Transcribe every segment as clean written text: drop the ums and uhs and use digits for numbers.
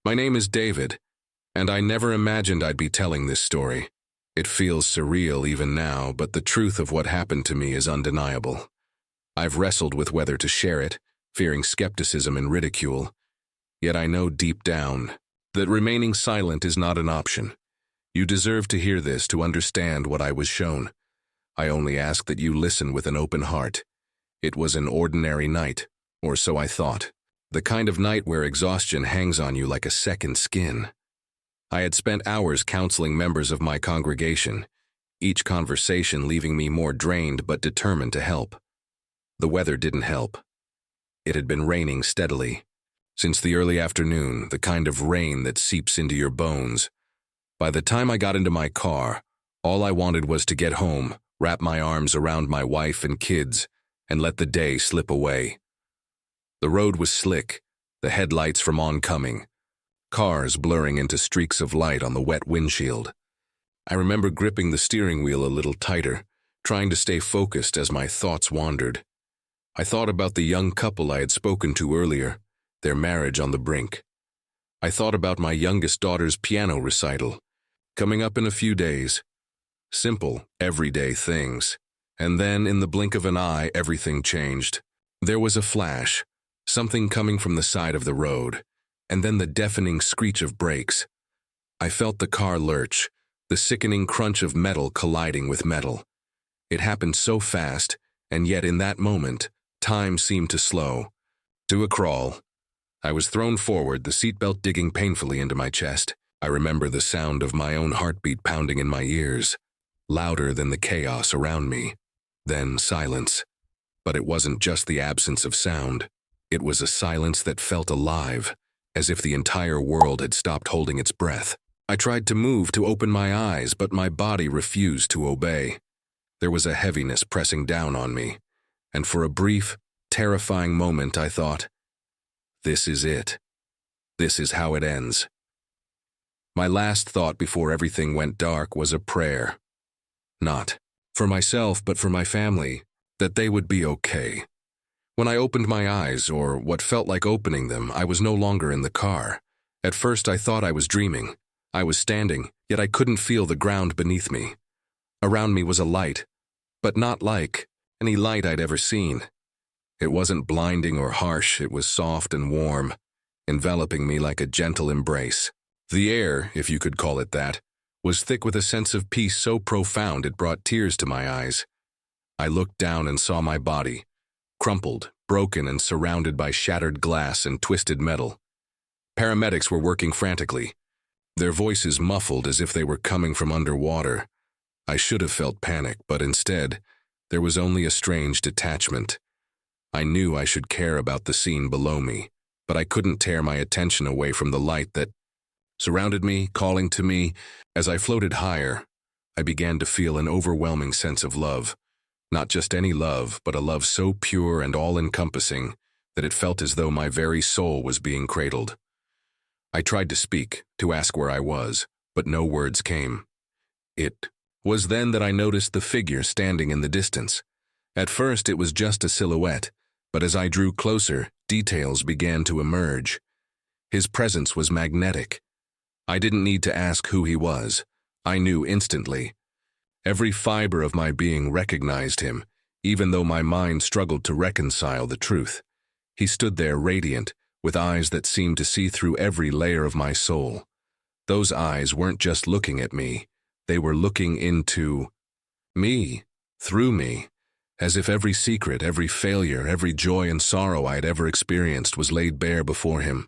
My name is David, and I never imagined I'd be telling this story. It feels surreal even now, but the truth of what happened to me is undeniable. I've wrestled with whether to share it, fearing skepticism and ridicule. Yet I know deep down that remaining silent is not an option. You deserve to hear this to understand what I was shown. I only ask that you listen with an open heart. It was an ordinary night, or so I thought. The kind of night where exhaustion hangs on you like a second skin. I had spent hours counseling members of my congregation, each conversation leaving me more drained but determined to help. The weather didn't help. It had been raining steadily. Since the early afternoon, the kind of rain that seeps into your bones. By the time I got into my car, all I wanted was to get home, wrap my arms around my wife and kids, and let the day slip away. The road was slick, the headlights from oncoming, cars blurring into streaks of light on the wet windshield. I remember gripping the steering wheel a little tighter, trying to stay focused as my thoughts wandered. I thought about the young couple I had spoken to earlier, their marriage on the brink. I thought about my youngest daughter's piano recital, coming up in a few days. Simple, everyday things. And then, in the blink of an eye, everything changed. There was a flash, something coming from the side of the road, and then the deafening screech of brakes. I felt the car lurch, the sickening crunch of metal colliding with metal. It happened so fast, and yet in that moment, time seemed to slow. To a crawl. I was thrown forward, the seatbelt digging painfully into my chest. I remember the sound of my own heartbeat pounding in my ears, louder than the chaos around me. Then silence. But it wasn't just the absence of sound. It was a silence that felt alive, as if the entire world had stopped holding its breath. I tried to move, to open my eyes, but my body refused to obey. There was a heaviness pressing down on me, and for a brief, terrifying moment I thought, this is it. This is how it ends. My last thought before everything went dark was a prayer. Not for myself, but for my family, that they would be okay. When I opened my eyes, or what felt like opening them, I was no longer in the car. At first I thought I was dreaming. I was standing, yet I couldn't feel the ground beneath me. Around me was a light, but not like any light I'd ever seen. It wasn't blinding or harsh, it was soft and warm, enveloping me like a gentle embrace. The air, if you could call it that, was thick with a sense of peace so profound it brought tears to my eyes. I looked down and saw my body, crumpled, broken, and surrounded by shattered glass and twisted metal. Paramedics were working frantically, their voices muffled as if they were coming from underwater. I should have felt panic, but instead, there was only a strange detachment. I knew I should care about the scene below me, but I couldn't tear my attention away from the light that surrounded me, calling to me. As I floated higher, I began to feel an overwhelming sense of love. Not just any love, but a love so pure and all-encompassing that it felt as though my very soul was being cradled. I tried to speak, to ask where I was, but no words came. It was then that I noticed the figure standing in the distance. At first it was just a silhouette, but as I drew closer, details began to emerge. His presence was magnetic. I didn't need to ask who he was. I knew instantly. Every fiber of my being recognized him, even though my mind struggled to reconcile the truth. He stood there radiant, with eyes that seemed to see through every layer of my soul. Those eyes weren't just looking at me, they were looking into me, through me, as if every secret, every failure, every joy and sorrow I had ever experienced was laid bare before him.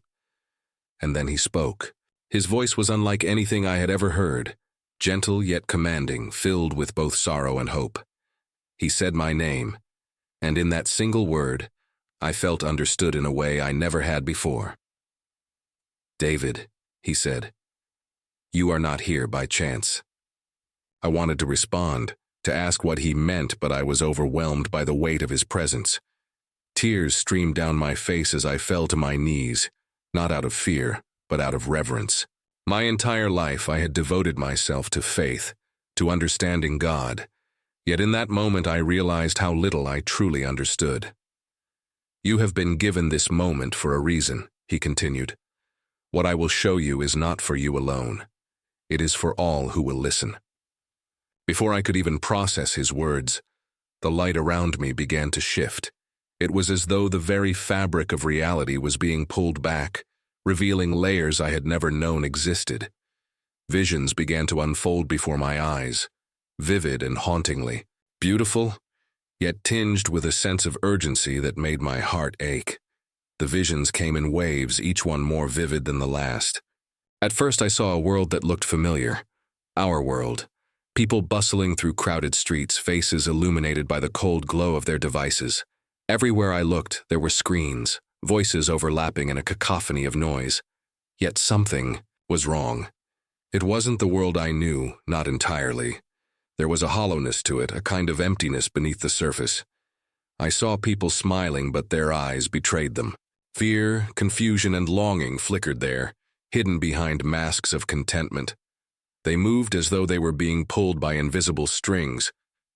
And then he spoke. His voice was unlike anything I had ever heard, gentle yet commanding, filled with both sorrow and hope. He said my name, and in that single word, I felt understood in a way I never had before. David, he said, you are not here by chance. I wanted to respond, to ask what he meant, but I was overwhelmed by the weight of his presence. Tears streamed down my face as I fell to my knees, not out of fear, but out of reverence. My entire life I had devoted myself to faith, to understanding God, yet in that moment I realized how little I truly understood. You have been given this moment for a reason, he continued. What I will show you is not for you alone. It is for all who will listen." Before I could even process his words, the light around me began to shift. It was as though the very fabric of reality was being pulled back, revealing layers I had never known existed. Visions began to unfold before my eyes, vivid and hauntingly, beautiful, yet tinged with a sense of urgency that made my heart ache. The visions came in waves, each one more vivid than the last. At first I saw a world that looked familiar, our world. People bustling through crowded streets, faces illuminated by the cold glow of their devices. Everywhere I looked, there were screens, voices overlapping in a cacophony of noise. Yet something was wrong. It wasn't the world I knew, not entirely. There was a hollowness to it, a kind of emptiness beneath the surface. I saw people smiling, but their eyes betrayed them. Fear, confusion, and longing flickered there, hidden behind masks of contentment. They moved as though they were being pulled by invisible strings,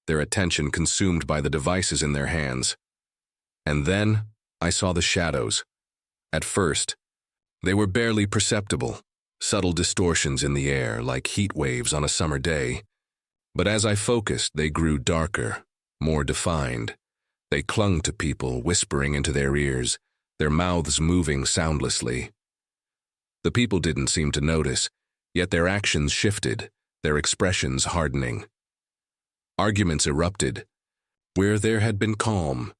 their attention consumed by the devices in their hands. And then I saw the shadows. At first, they were barely perceptible, subtle distortions in the air like heat waves on a summer day. But as I focused, they grew darker, more defined. They clung to people, whispering into their ears, their mouths moving soundlessly. The people didn't seem to notice, yet their actions shifted, their expressions hardening. Arguments erupted. Where there had been calm,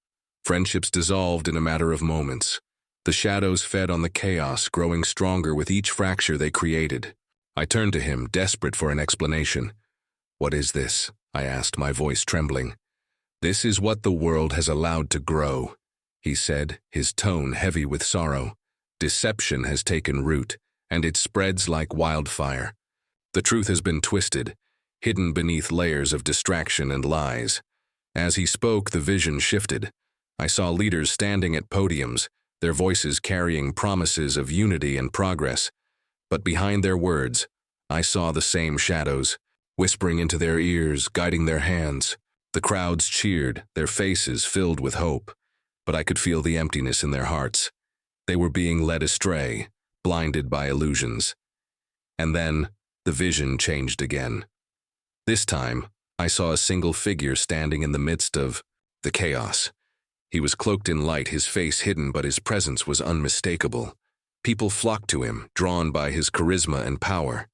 friendships dissolved in a matter of moments. The shadows fed on the chaos, growing stronger with each fracture they created. I turned to him, desperate for an explanation. "What is this?" I asked, my voice trembling. "This is what the world has allowed to grow," he said, his tone heavy with sorrow. "Deception has taken root, and it spreads like wildfire. The truth has been twisted, hidden beneath layers of distraction and lies." As he spoke, the vision shifted. I saw leaders standing at podiums, their voices carrying promises of unity and progress. But behind their words, I saw the same shadows, whispering into their ears, guiding their hands. The crowds cheered, their faces filled with hope, but I could feel the emptiness in their hearts. They were being led astray, blinded by illusions. And then, the vision changed again. This time, I saw a single figure standing in the midst of the chaos. He was cloaked in light, his face hidden, but his presence was unmistakable. People flocked to him, drawn by his charisma and power.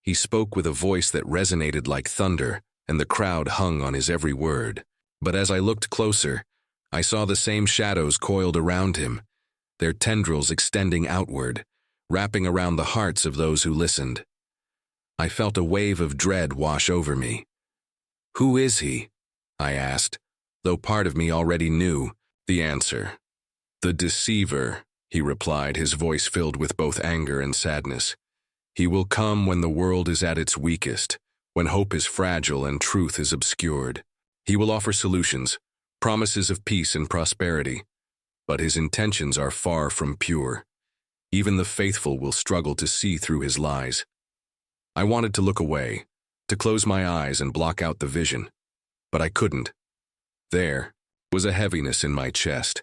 He spoke with a voice that resonated like thunder, and the crowd hung on his every word. But as I looked closer, I saw the same shadows coiled around him, their tendrils extending outward, wrapping around the hearts of those who listened. I felt a wave of dread wash over me. "Who is he?" I asked, though part of me already knew the answer. "The deceiver," he replied, his voice filled with both anger and sadness. "He will come when the world is at its weakest, when hope is fragile and truth is obscured. He will offer solutions, promises of peace and prosperity, but his intentions are far from pure. Even the faithful will struggle to see through his lies." I wanted to look away, to close my eyes and block out the vision, but I couldn't. There was a heaviness in my chest,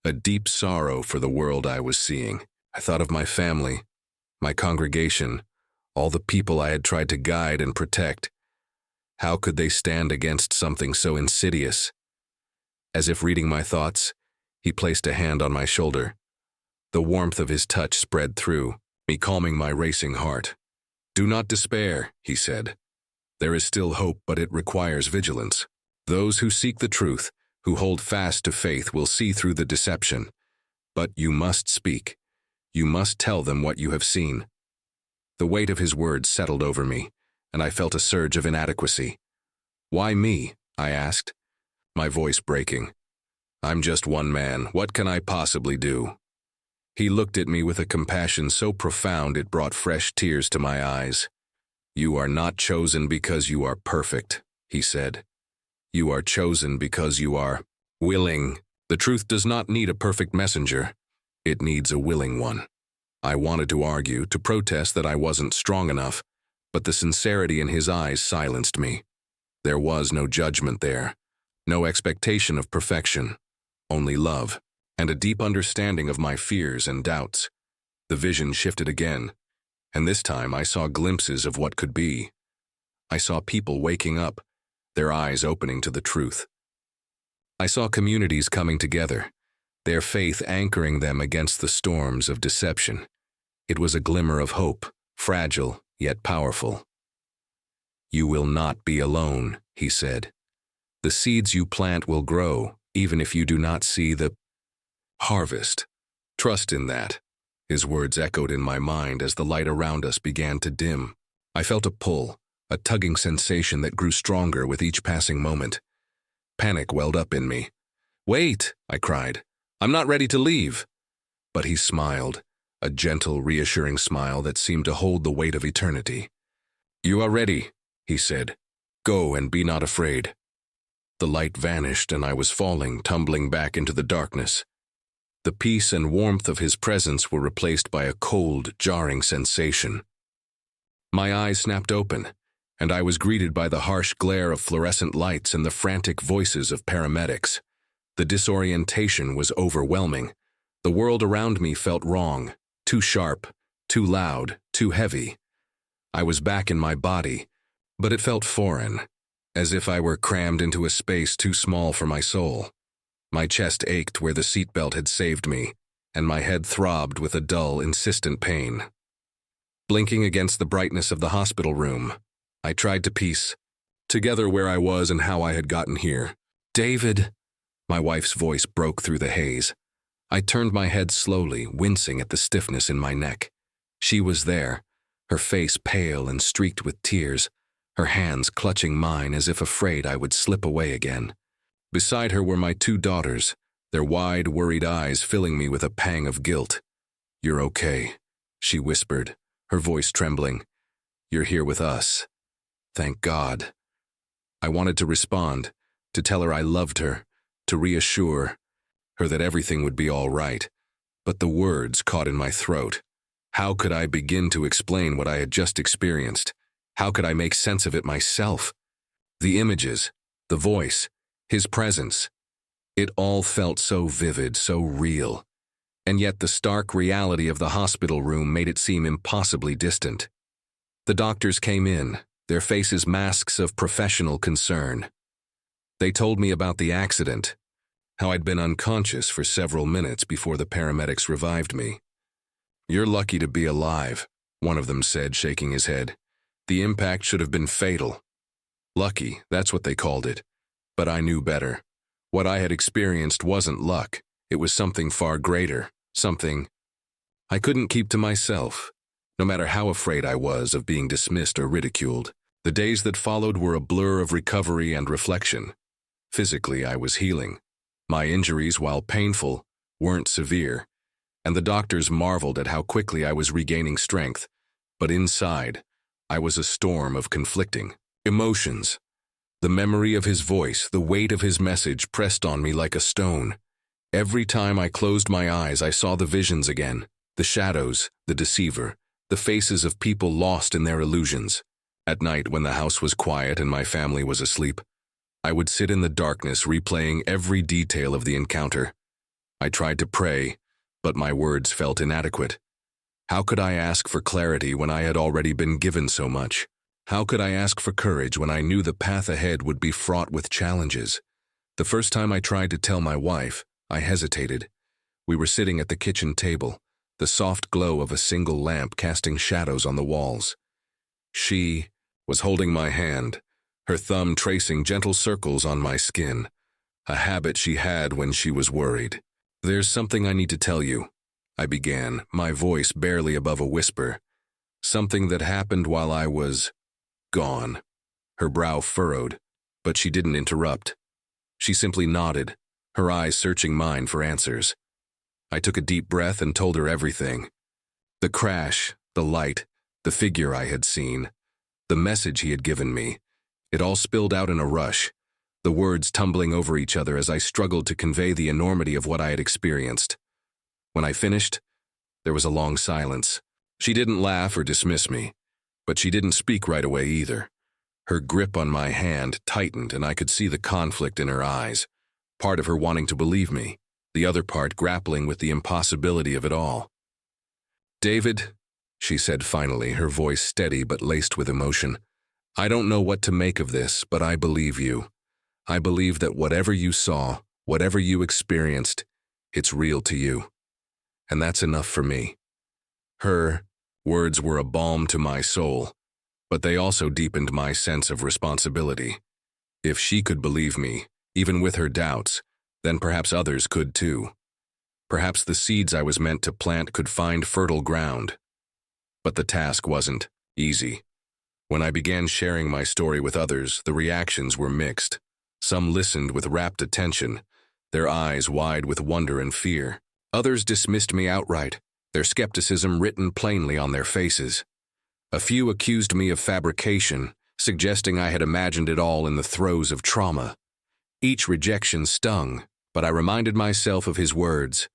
a deep sorrow for the world I was seeing. I thought of my family, my congregation, all the people I had tried to guide and protect. How could they stand against something so insidious? As if reading my thoughts, he placed a hand on my shoulder. The warmth of his touch spread through me, calming my racing heart. "Do not despair," he said. "There is still hope, but it requires vigilance. Those who seek the truth, who hold fast to faith, will see through the deception. But you must speak. You must tell them what you have seen." The weight of his words settled over me, and I felt a surge of inadequacy. "Why me?" I asked, my voice breaking. "I'm just one man. What can I possibly do?" He looked at me with a compassion so profound it brought fresh tears to my eyes. "You are not chosen because you are perfect," he said. "You are chosen because you are willing. The truth does not need a perfect messenger. It needs a willing one." I wanted to argue, to protest that I wasn't strong enough, but the sincerity in his eyes silenced me. There was no judgment there, no expectation of perfection, only love, and a deep understanding of my fears and doubts. The vision shifted again, and this time I saw glimpses of what could be. I saw people waking up, their eyes opening to the truth. I saw communities coming together, their faith anchoring them against the storms of deception. It was a glimmer of hope, fragile yet powerful. "You will not be alone," he said. "The seeds you plant will grow, even if you do not see the harvest. Trust in that." His words echoed in my mind as the light around us began to dim. I felt a pull, a tugging sensation that grew stronger with each passing moment. Panic welled up in me. "Wait," I cried. "I'm not ready to leave." But he smiled, a gentle, reassuring smile that seemed to hold the weight of eternity. "You are ready," he said. "Go and be not afraid." The light vanished and I was falling, tumbling back into the darkness. The peace and warmth of his presence were replaced by a cold, jarring sensation. My eyes snapped open, and I was greeted by the harsh glare of fluorescent lights and the frantic voices of paramedics. The disorientation was overwhelming. The world around me felt wrong, too sharp, too loud, too heavy. I was back in my body, but it felt foreign, as if I were crammed into a space too small for my soul. My chest ached where the seatbelt had saved me, and my head throbbed with a dull, insistent pain. Blinking against the brightness of the hospital room, I tried to piece together where I was and how I had gotten here. "David," my wife's voice broke through the haze. I turned my head slowly, wincing at the stiffness in my neck. She was there, her face pale and streaked with tears, her hands clutching mine as if afraid I would slip away again. Beside her were my 2 daughters, their wide, worried eyes filling me with a pang of guilt. "You're okay," she whispered, her voice trembling. "You're here with us. Thank God." I wanted to respond, to tell her I loved her, to reassure her that everything would be all right, but the words caught in my throat. How could I begin to explain what I had just experienced? How could I make sense of it myself? The images, the voice, his presence, it all felt so vivid, so real. And yet the stark reality of the hospital room made it seem impossibly distant. The doctors came in, their faces masks of professional concern. They told me about the accident, how I'd been unconscious for several minutes before the paramedics revived me. "You're lucky to be alive," one of them said, shaking his head. "The impact should have been fatal." Lucky, that's what they called it. But I knew better. What I had experienced wasn't luck. It was something far greater, something I couldn't keep to myself, no matter how afraid I was of being dismissed or ridiculed. The days that followed were a blur of recovery and reflection. Physically, I was healing. My injuries, while painful, weren't severe, and the doctors marveled at how quickly I was regaining strength. But inside, I was a storm of conflicting emotions. The memory of his voice, the weight of his message pressed on me like a stone. Every time I closed my eyes, I saw the visions again, the shadows, the deceiver, the faces of people lost in their illusions. At night, when the house was quiet and my family was asleep, I would sit in the darkness replaying every detail of the encounter. I tried to pray, but my words felt inadequate. How could I ask for clarity when I had already been given so much? How could I ask for courage when I knew the path ahead would be fraught with challenges? The first time I tried to tell my wife, I hesitated. We were sitting at the kitchen table, the soft glow of a single lamp casting shadows on the walls. She was holding my hand, her thumb tracing gentle circles on my skin, a habit she had when she was worried. "There's something I need to tell you," I began, my voice barely above a whisper. "Something that happened while I was gone." Her brow furrowed, but she didn't interrupt. She simply nodded, her eyes searching mine for answers. I took a deep breath and told her everything. The crash, the light, the figure I had seen, the message he had given me. It all spilled out in a rush, the words tumbling over each other as I struggled to convey the enormity of what I had experienced. When I finished, there was a long silence. She didn't laugh or dismiss me, but she didn't speak right away either. Her grip on my hand tightened and I could see the conflict in her eyes, part of her wanting to believe me, the other part grappling with the impossibility of it all. David, she said finally, her voice steady but laced with emotion, I don't know what to make of this, but I believe you. I believe that whatever you saw, whatever you experienced, it's real to you. And that's enough for me. Her words were a balm to my soul, but they also deepened my sense of responsibility. If she could believe me, even with her doubts, then perhaps others could too. Perhaps the seeds I was meant to plant could find fertile ground. But the task wasn't easy. When I began sharing my story with others, the reactions were mixed. Some listened with rapt attention, their eyes wide with wonder and fear. Others dismissed me outright, their skepticism written plainly on their faces. A few accused me of fabrication, suggesting I had imagined it all in the throes of trauma. Each rejection stung, but I reminded myself of his words.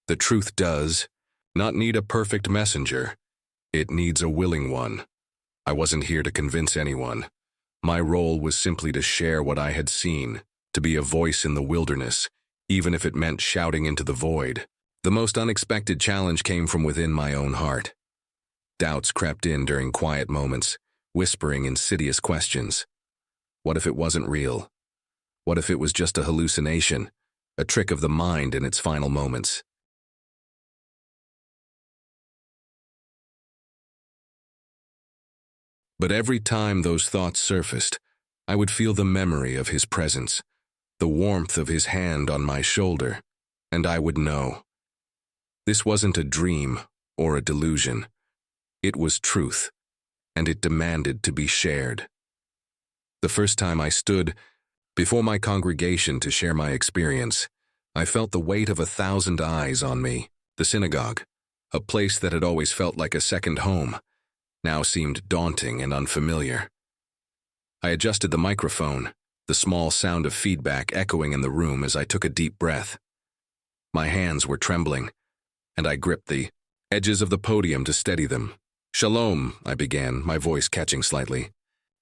The truth does not need a perfect messenger. It needs a willing one. I wasn't here to convince anyone. My role was simply to share what I had seen, to be a voice in the wilderness, even if it meant shouting into the void. The most unexpected challenge came from within my own heart. Doubts crept in during quiet moments, whispering insidious questions. What if it wasn't real? What if it was just a hallucination, a trick of the mind in its final moments? But every time those thoughts surfaced, I would feel the memory of his presence, the warmth of his hand on my shoulder, and I would know. This wasn't a dream or a delusion. It was truth, and it demanded to be shared. The first time I stood before my congregation to share my experience, I felt the weight of 1,000 eyes on me. The synagogue, a place that had always felt like a second home, now seemed daunting and unfamiliar. I adjusted the microphone, the small sound of feedback echoing in the room as I took a deep breath. My hands were trembling, and I gripped the edges of the podium to steady them. Shalom, I began, my voice catching slightly.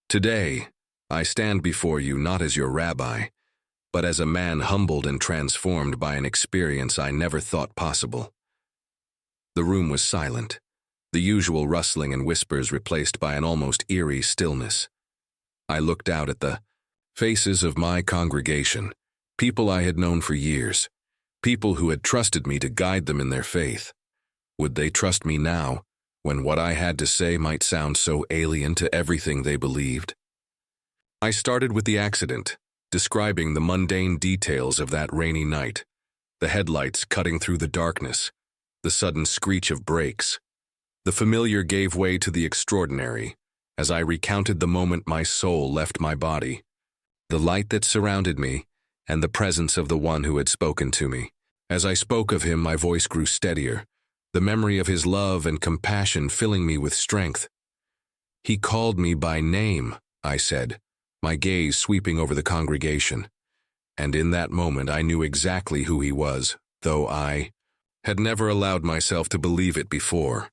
Today, I stand before you not as your rabbi, but as a man humbled and transformed by an experience I never thought possible. The room was silent, the usual rustling and whispers replaced by an almost eerie stillness. I looked out at the faces of my congregation, people I had known for years, people who had trusted me to guide them in their faith. Would they trust me now, when what I had to say might sound so alien to everything they believed? I started with the accident, describing the mundane details of that rainy night, the headlights cutting through the darkness, the sudden screech of brakes. The familiar gave way to the extraordinary, as I recounted the moment my soul left my body, the light that surrounded me, and the presence of the one who had spoken to me. As I spoke of him, my voice grew steadier, the memory of his love and compassion filling me with strength. He called me by name, I said, my gaze sweeping over the congregation. And in that moment I knew exactly who he was, though I had never allowed myself to believe it before.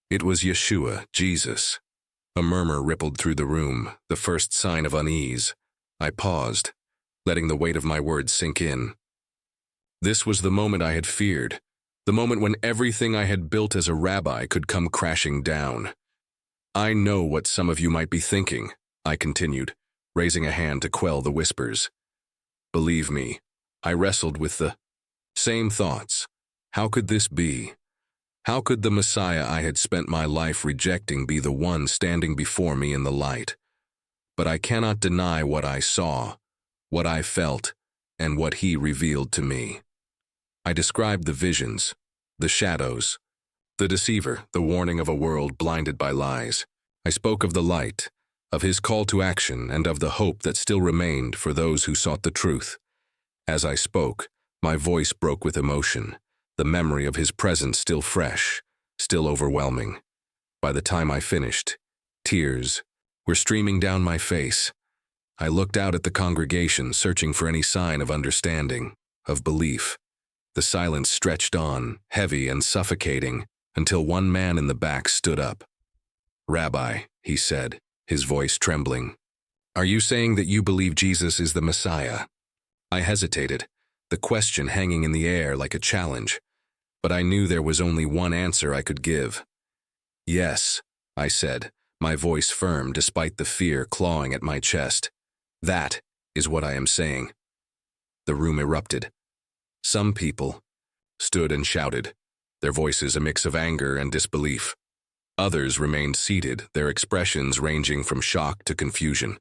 It was Yeshua, Jesus. A murmur rippled through the room, the first sign of unease. I paused, letting the weight of my words sink in. This was the moment I had feared, the moment when everything I had built as a rabbi could come crashing down. I know what some of you might be thinking, I continued, raising a hand to quell the whispers. Believe me, I wrestled with the same thoughts. How could this be? How could the Messiah I had spent my life rejecting be the one standing before me in the light? But I cannot deny what I saw, what I felt, and what he revealed to me. I described the visions, the shadows, the deceiver, the warning of a world blinded by lies. I spoke of the light, of his call to action, and of the hope that still remained for those who sought the truth. As I spoke, my voice broke with emotion, the memory of his presence still fresh, still overwhelming. By the time I finished, tears were streaming down my face. I looked out at the congregation, searching for any sign of understanding, of belief. The silence stretched on, heavy and suffocating, until one man in the back stood up. "Rabbi," he said, his voice trembling, "are you saying that you believe Jesus is the Messiah?" I hesitated, the question hanging in the air like a challenge. but I knew there was only one answer I could give. "Yes," I said, my voice firm despite the fear clawing at my chest. "That is what I am saying." The room erupted. Some people stood and shouted, their voices a mix of anger and disbelief. Others remained seated, their expressions ranging from shock to confusion.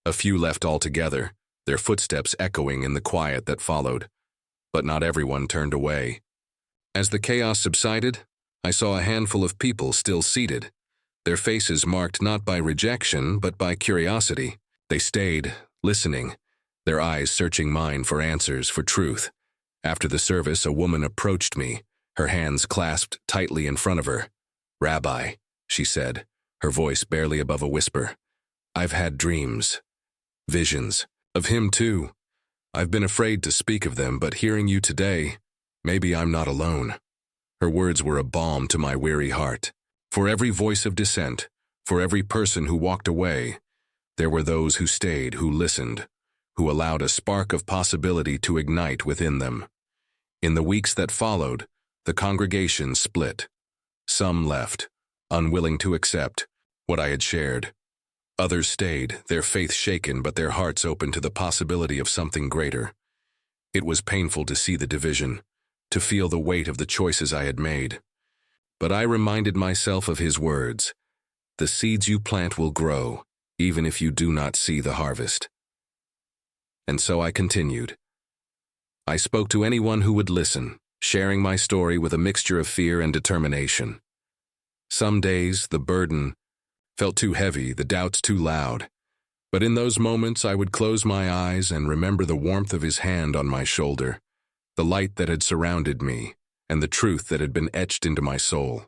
A few left altogether, their footsteps echoing in the quiet that followed. But not everyone turned away. As the chaos subsided, I saw a handful of people still seated, their faces marked not by rejection but by curiosity. They stayed, listening, their eyes searching mine for answers, for truth. After the service, a woman approached me, her hands clasped tightly in front of her. "Rabbi," she said, her voice barely above a whisper. "I've had dreams, visions, of him too. I've been afraid to speak of them, but hearing you today, maybe I'm not alone." Her words were a balm to my weary heart. For every voice of dissent, for every person who walked away, there were those who stayed, who listened, who allowed a spark of possibility to ignite within them. In the weeks that followed, the congregation split. Some left, unwilling to accept what I had shared. Others stayed, their faith shaken but their hearts open to the possibility of something greater. It was painful to see the division, to feel the weight of the choices I had made. But I reminded myself of his words, "The seeds you plant will grow, even if you do not see the harvest." And so I continued. I spoke to anyone who would listen, sharing my story with a mixture of fear and determination. Some days, the burden felt too heavy, the doubts too loud. But in those moments, I would close my eyes and remember the warmth of his hand on my shoulder, the light that had surrounded me, and the truth that had been etched into my soul.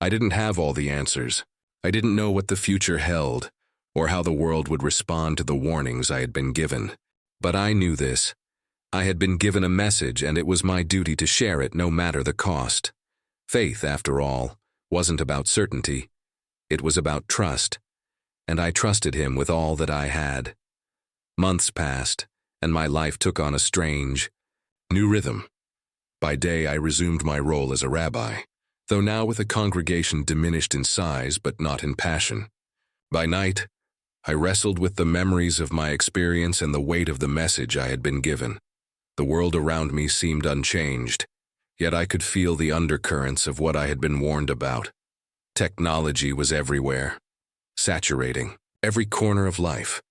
I didn't have all the answers. I didn't know what the future held, or how the world would respond to the warnings I had been given. But I knew this. I had been given a message, and it was my duty to share it no matter the cost. Faith, after all, wasn't about certainty. It was about trust, and I trusted him with all that I had. Months passed, and my life took on a strange, new rhythm. By day, I resumed my role as a rabbi, though now with a congregation diminished in size but not in passion. By night, I wrestled with the memories of my experience and the weight of the message I had been given. The world around me seemed unchanged, yet I could feel the undercurrents of what I had been warned about. Technology was everywhere, saturating every corner of life.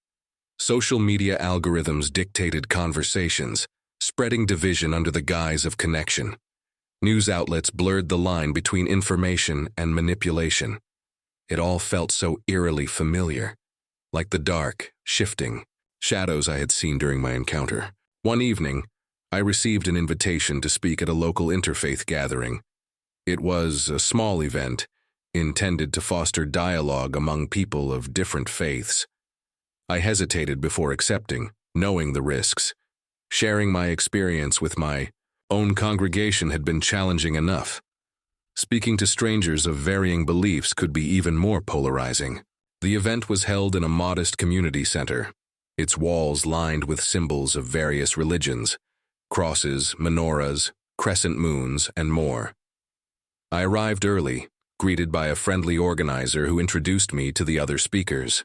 Social media algorithms dictated conversations, spreading division under the guise of connection. News outlets blurred the line between information and manipulation. It all felt so eerily familiar, like the dark, shifting shadows I had seen during my encounter. One evening, I received an invitation to speak at a local interfaith gathering. It was a small event, intended to foster dialogue among people of different faiths. I hesitated before accepting, knowing the risks. Sharing my experience with my own congregation had been challenging enough. Speaking to strangers of varying beliefs could be even more polarizing. The event was held in a modest community center, its walls lined with symbols of various religions, crosses, menorahs, crescent moons, and more. I arrived early, greeted by a friendly organizer who introduced me to the other speakers.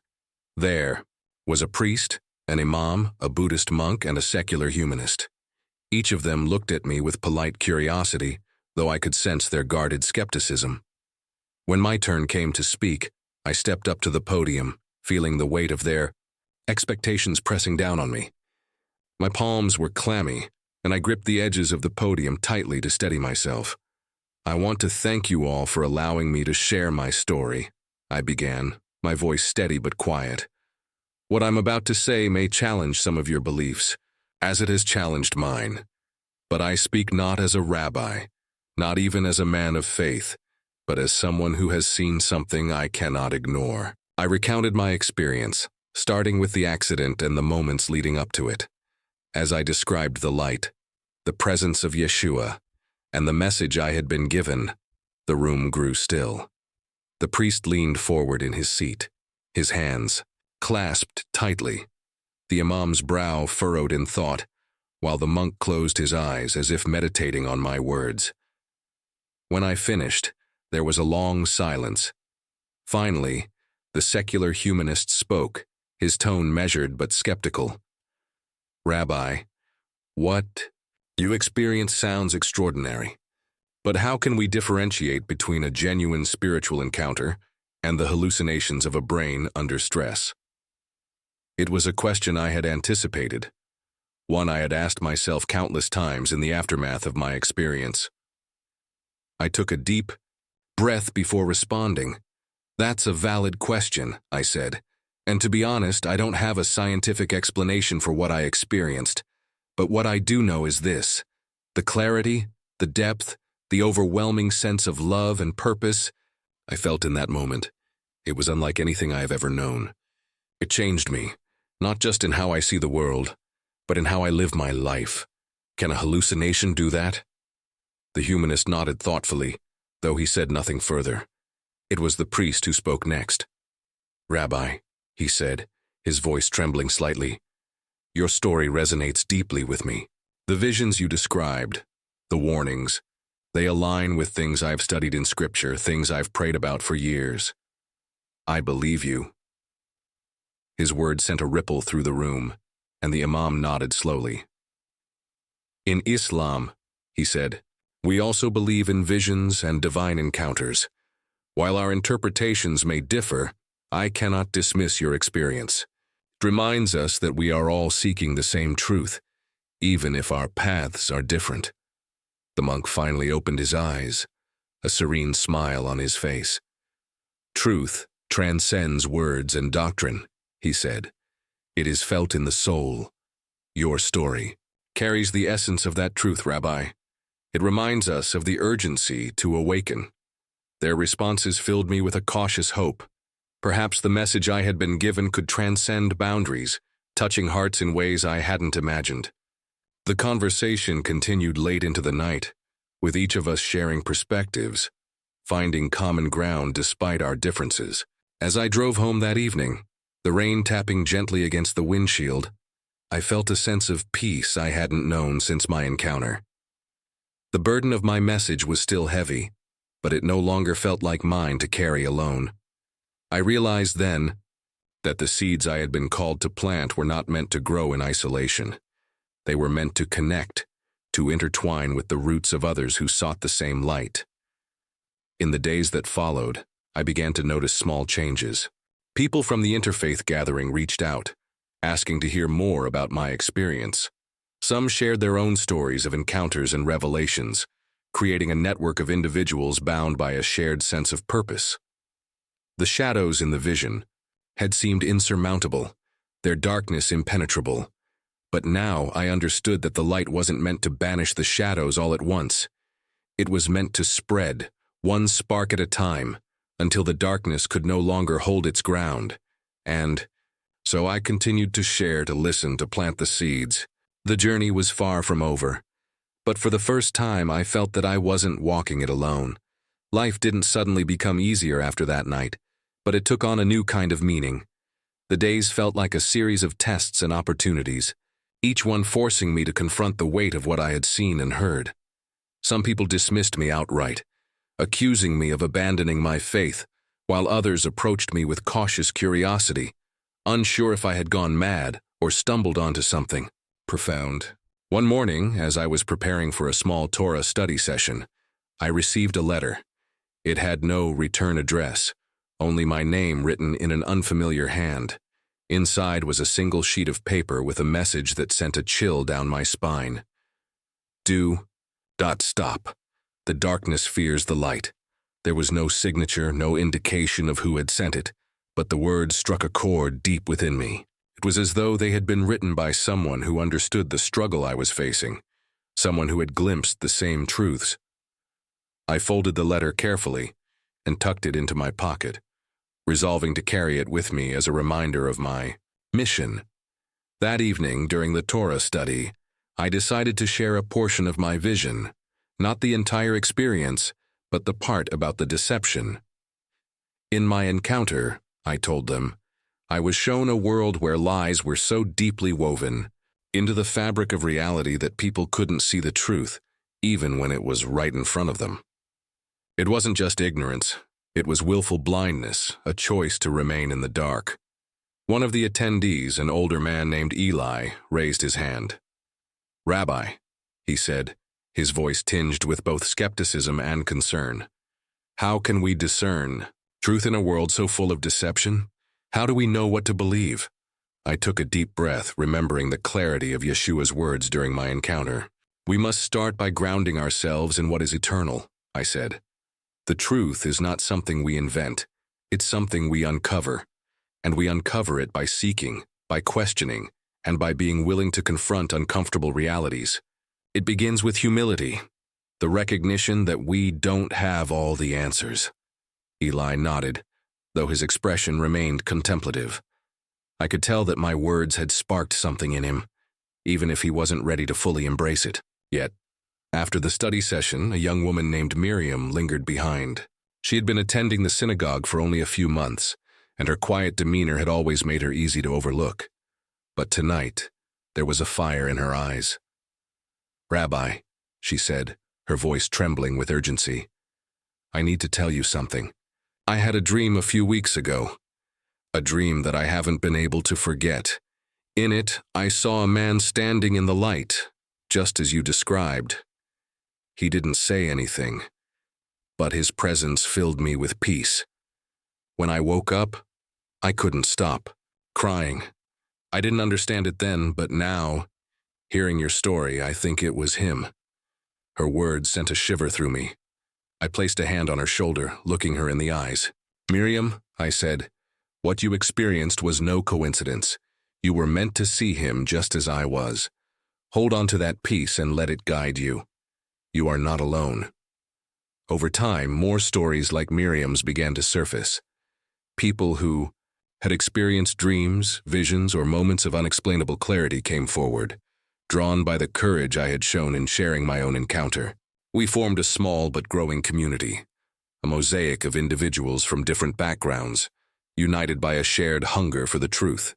There was a priest, an imam, a Buddhist monk, and a secular humanist. Each of them looked at me with polite curiosity, though I could sense their guarded skepticism. When my turn came to speak, I stepped up to the podium, feeling the weight of their expectations pressing down on me. My palms were clammy, and I gripped the edges of the podium tightly to steady myself. "I want to thank you all for allowing me to share my story," I began, my voice steady but quiet. "What I'm about to say may challenge some of your beliefs, as it has challenged mine. But I speak not as a rabbi, not even as a man of faith, but as someone who has seen something I cannot ignore." I recounted my experience, starting with the accident and the moments leading up to it. As I described the light, the presence of Yeshua, and the message I had been given, the room grew still. The priest leaned forward in his seat, his hands clasped tightly, the imam's brow furrowed in thought, while the monk closed his eyes as if meditating on my words. When I finished, there was a long silence. Finally, the secular humanist spoke, his tone measured but skeptical. "Rabbi, what you experience sounds extraordinary, but how can we differentiate between a genuine spiritual encounter and the hallucinations of a brain under stress?" It was a question I had anticipated, one I had asked myself countless times in the aftermath of my experience. I took a deep breath before responding. "That's a valid question," I said, "and to be honest, I don't have a scientific explanation for what I experienced, but what I do know is this: the clarity, the depth, the overwhelming sense of love and purpose I felt in that moment. It was unlike anything I have ever known. It changed me, not just in how I see the world, but in how I live my life. Can a hallucination do that?" The humanist nodded thoughtfully, though he said nothing further. It was the priest who spoke next. "Rabbi," he said, his voice trembling slightly, "your story resonates deeply with me. The visions you described, the warnings, they align with things I've studied in Scripture, things I've prayed about for years. I believe you." His words sent a ripple through the room, and the imam nodded slowly. "In Islam," he said, "we also believe in visions and divine encounters. While our interpretations may differ, I cannot dismiss your experience. It reminds us that we are all seeking the same truth, even if our paths are different." The monk finally opened his eyes, a serene smile on his face. "Truth transcends words and doctrine," he said. "It is felt in the soul. Your story carries the essence of that truth, Rabbi. It reminds us of the urgency to awaken." Their responses filled me with a cautious hope. Perhaps the message I had been given could transcend boundaries, touching hearts in ways I hadn't imagined. The conversation continued late into the night, with each of us sharing perspectives, finding common ground despite our differences. As I drove home that evening, the rain tapping gently against the windshield, I felt a sense of peace I hadn't known since my encounter. The burden of my message was still heavy, but it no longer felt like mine to carry alone. I realized then that the seeds I had been called to plant were not meant to grow in isolation. They were meant to connect, to intertwine with the roots of others who sought the same light. In the days that followed, I began to notice small changes. People from the interfaith gathering reached out, asking to hear more about my experience. Some shared their own stories of encounters and revelations, creating a network of individuals bound by a shared sense of purpose. The shadows in the vision had seemed insurmountable, their darkness impenetrable. But now I understood that the light wasn't meant to banish the shadows all at once. It was meant to spread, one spark at a time, until the darkness could no longer hold its ground. And so I continued to share, to listen, to plant the seeds. The journey was far from over. But for the first time, I felt that I wasn't walking it alone. Life didn't suddenly become easier after that night, but it took on a new kind of meaning. The days felt like a series of tests and opportunities, each one forcing me to confront the weight of what I had seen and heard. Some people dismissed me outright, accusing me of abandoning my faith, while others approached me with cautious curiosity, unsure if I had gone mad or stumbled onto something profound. One morning, as I was preparing for a small Torah study session, I received a letter. It had no return address, only my name written in an unfamiliar hand. Inside was a single sheet of paper with a message that sent a chill down my spine. Stop. The darkness fears the light. There was no signature, no indication of who had sent it, but the words struck a chord deep within me. It was as though they had been written by someone who understood the struggle I was facing, someone who had glimpsed the same truths. I folded the letter carefully and tucked it into my pocket, resolving to carry it with me as a reminder of my mission. That evening, during the Torah study, I decided to share a portion of my vision, not the entire experience, but the part about the deception. In my encounter, I told them, I was shown a world where lies were so deeply woven, into the fabric of reality that people couldn't see the truth, even when it was right in front of them. It wasn't just ignorance, it was willful blindness, a choice to remain in the dark. One of the attendees, an older man named Eli, raised his hand. "Rabbi," he said, his voice tinged with both skepticism and concern. "How can we discern truth in a world so full of deception? How do we know what to believe?" I took a deep breath, remembering the clarity of Yeshua's words during my encounter. "We must start by grounding ourselves in what is eternal," I said. "The truth is not something we invent, it's something we uncover. And we uncover it by seeking, by questioning, and by being willing to confront uncomfortable realities. It begins with humility, the recognition that we don't have all the answers." Eli nodded, though his expression remained contemplative. I could tell that my words had sparked something in him, even if he wasn't ready to fully embrace it yet. After the study session, a young woman named Miriam lingered behind. She had been attending the synagogue for only a few months, and her quiet demeanor had always made her easy to overlook. But tonight, there was a fire in her eyes. "Rabbi," she said, her voice trembling with urgency, "I need to tell you something. I had a dream a few weeks ago, a dream that I haven't been able to forget. In it, I saw a man standing in the light, just as you described. He didn't say anything, but his presence filled me with peace. When I woke up, I couldn't stop crying. I didn't understand it then, but now, hearing your story, I think it was him." Her words sent a shiver through me. I placed a hand on her shoulder, looking her in the eyes. "Miriam," I said, "what you experienced was no coincidence. You were meant to see him just as I was. Hold on to that peace and let it guide you. You are not alone." Over time, more stories like Miriam's began to surface. People who had experienced dreams, visions, or moments of unexplainable clarity came forward, drawn by the courage I had shown in sharing my own encounter. We formed a small but growing community, a mosaic of individuals from different backgrounds, united by a shared hunger for the truth.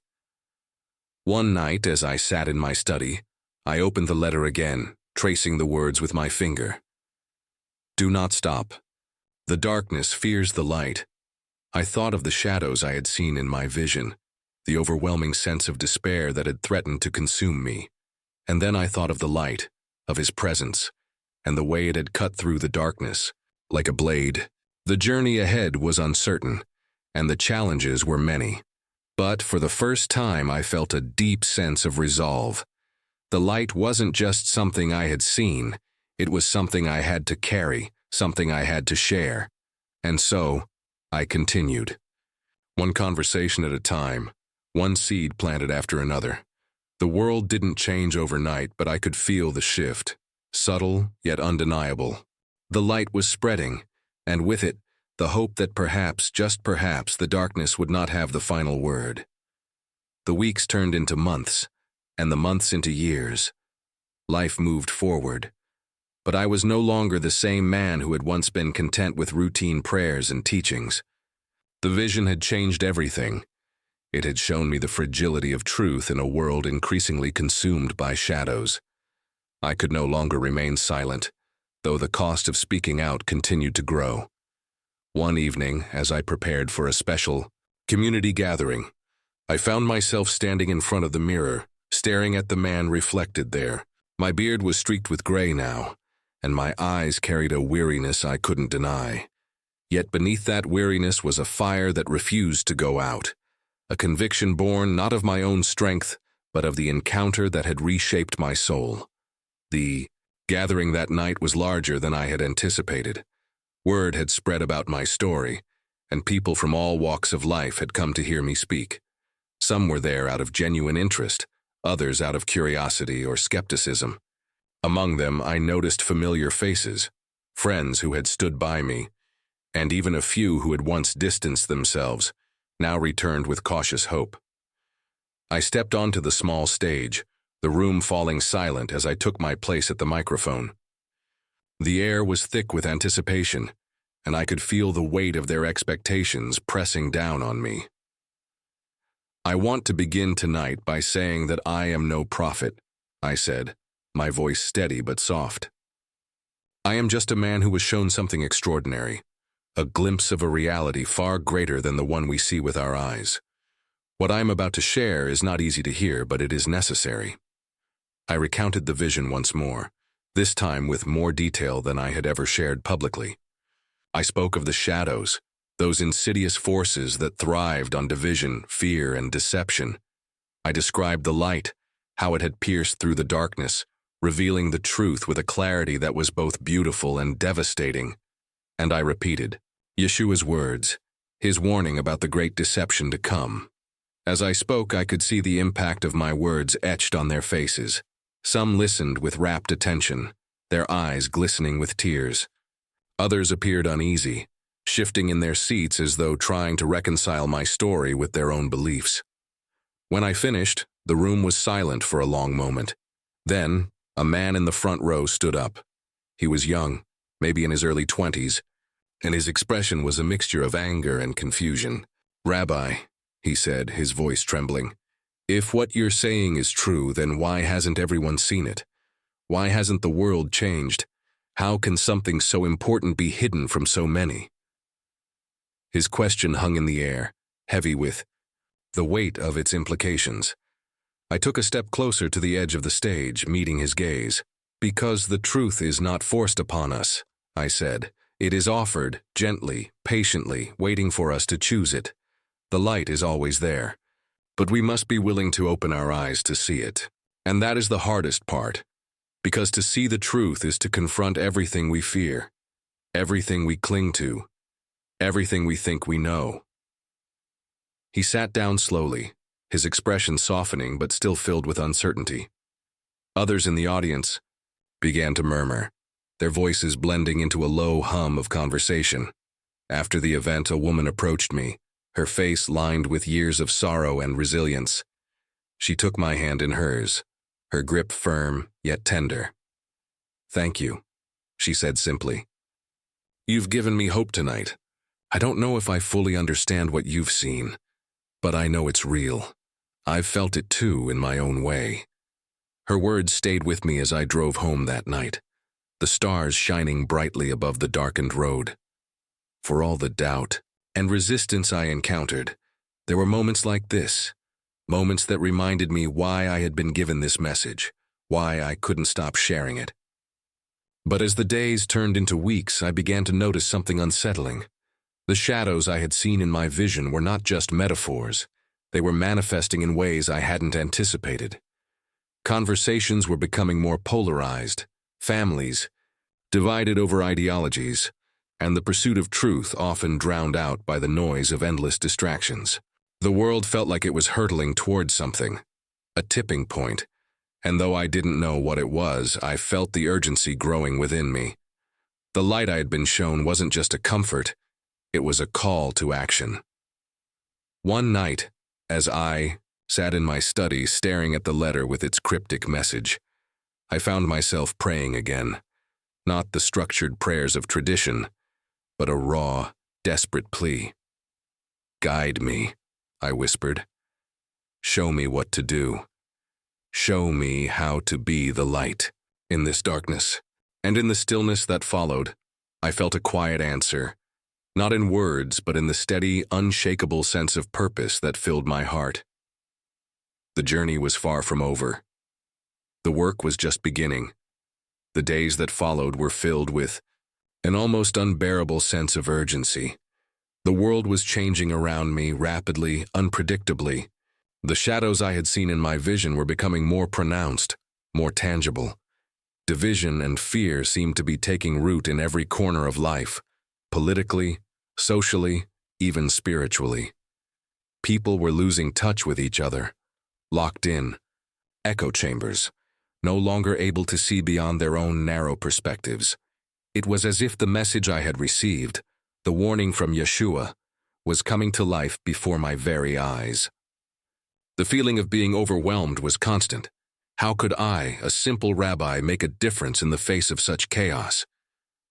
One night, as I sat in my study, I opened the letter again, tracing the words with my finger. "Do not stop. The darkness fears the light." I thought of the shadows I had seen in my vision, the overwhelming sense of despair that had threatened to consume me. And then I thought of the light, of his presence, and the way it had cut through the darkness, like a blade. The journey ahead was uncertain, and the challenges were many. But for the first time, I felt a deep sense of resolve. The light wasn't just something I had seen, it was something I had to carry, something I had to share. And so, I continued. One conversation at a time, one seed planted after another. The world didn't change overnight, but I could feel the shift, subtle yet undeniable. The light was spreading, and with it, the hope that perhaps, just perhaps, the darkness would not have the final word. The weeks turned into months, and the months into years. Life moved forward. But I was no longer the same man who had once been content with routine prayers and teachings. The vision had changed everything. It had shown me the fragility of truth in a world increasingly consumed by shadows. I could no longer remain silent, though the cost of speaking out continued to grow. One evening, as I prepared for a special community gathering, I found myself standing in front of the mirror, staring at the man reflected there. My beard was streaked with gray now, and my eyes carried a weariness I couldn't deny. Yet beneath that weariness was a fire that refused to go out, a conviction born not of my own strength, but of the encounter that had reshaped my soul. The gathering that night was larger than I had anticipated. Word had spread about my story, and people from all walks of life had come to hear me speak. Some were there out of genuine interest, others out of curiosity or skepticism. Among them, I noticed familiar faces, friends who had stood by me, and even a few who had once distanced themselves, now returned with cautious hope. I stepped onto the small stage, the room falling silent as I took my place at the microphone. The air was thick with anticipation, and I could feel the weight of their expectations pressing down on me. I want to begin tonight by saying that I am no prophet, I said, my voice steady but soft. I am just a man who was shown something extraordinary, a glimpse of a reality far greater than the one we see with our eyes. What I am about to share is not easy to hear, but it is necessary. I recounted the vision once more, this time with more detail than I had ever shared publicly. I spoke of the shadows, those insidious forces that thrived on division, fear, and deception. I described the light, how it had pierced through the darkness, revealing the truth with a clarity that was both beautiful and devastating. And I repeated Yeshua's words, his warning about the great deception to come. As I spoke, I could see the impact of my words etched on their faces. Some listened with rapt attention, their eyes glistening with tears. Others appeared uneasy, shifting in their seats as though trying to reconcile my story with their own beliefs. When I finished, the room was silent for a long moment. Then, a man in the front row stood up. He was young, maybe in his early 20s, and his expression was a mixture of anger and confusion. "Rabbi," he said, his voice trembling, "if what you're saying is true, then why hasn't everyone seen it? Why hasn't the world changed? How can something so important be hidden from so many?" His question hung in the air, heavy with the weight of its implications. I took a step closer to the edge of the stage, meeting his gaze. "Because the truth is not forced upon us," I said. "It is offered, gently, patiently, waiting for us to choose it. The light is always there, but we must be willing to open our eyes to see it. And that is the hardest part, because to see the truth is to confront everything we fear, everything we cling to, everything we think we know." He sat down slowly, his expression softening but still filled with uncertainty. Others in the audience began to murmur, their voices blending into a low hum of conversation. After the event, a woman approached me, her face lined with years of sorrow and resilience. She took my hand in hers, her grip firm yet tender. "Thank you," she said simply. "You've given me hope tonight. I don't know if I fully understand what you've seen, but I know it's real. I've felt it too in my own way." Her words stayed with me as I drove home that night, the stars shining brightly above the darkened road. For all the doubt and resistance I encountered, there were moments like this, moments that reminded me why I had been given this message, why I couldn't stop sharing it. But as the days turned into weeks, I began to notice something unsettling. The shadows I had seen in my vision were not just metaphors. They were manifesting in ways I hadn't anticipated. Conversations were becoming more polarized, families divided over ideologies, and the pursuit of truth often drowned out by the noise of endless distractions. The world felt like it was hurtling towards something, a tipping point, and though I didn't know what it was, I felt the urgency growing within me. The light I had been shown wasn't just a comfort, it was a call to action. One night, as I sat in my study staring at the letter with its cryptic message, I found myself praying again, not the structured prayers of tradition, but a raw, desperate plea. "Guide me," I whispered. "Show me what to do. Show me how to be the light." In this darkness, and in the stillness that followed, I felt a quiet answer, not in words, but in the steady, unshakable sense of purpose that filled my heart. The journey was far from over. The work was just beginning. The days that followed were filled with an almost unbearable sense of urgency. The world was changing around me rapidly, unpredictably. The shadows I had seen in my vision were becoming more pronounced, more tangible. Division and fear seemed to be taking root in every corner of life, politically, socially, even spiritually. People were losing touch with each other, locked in echo chambers, no longer able to see beyond their own narrow perspectives. It was as if the message I had received, the warning from Yeshua, was coming to life before my very eyes. The feeling of being overwhelmed was constant. How could I, a simple rabbi, make a difference in the face of such chaos?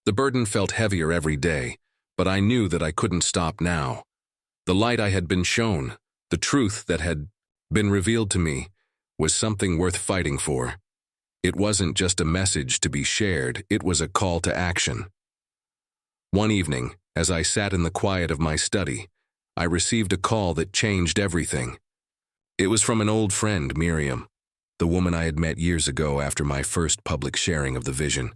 The burden felt heavier every day, but I knew that I couldn't stop now. The light I had been shown, the truth that had been revealed to me, was something worth fighting for. It wasn't just a message to be shared, it was a call to action. One evening, as I sat in the quiet of my study, I received a call that changed everything. It was from an old friend, Miriam, the woman I had met years ago after my first public sharing of the vision.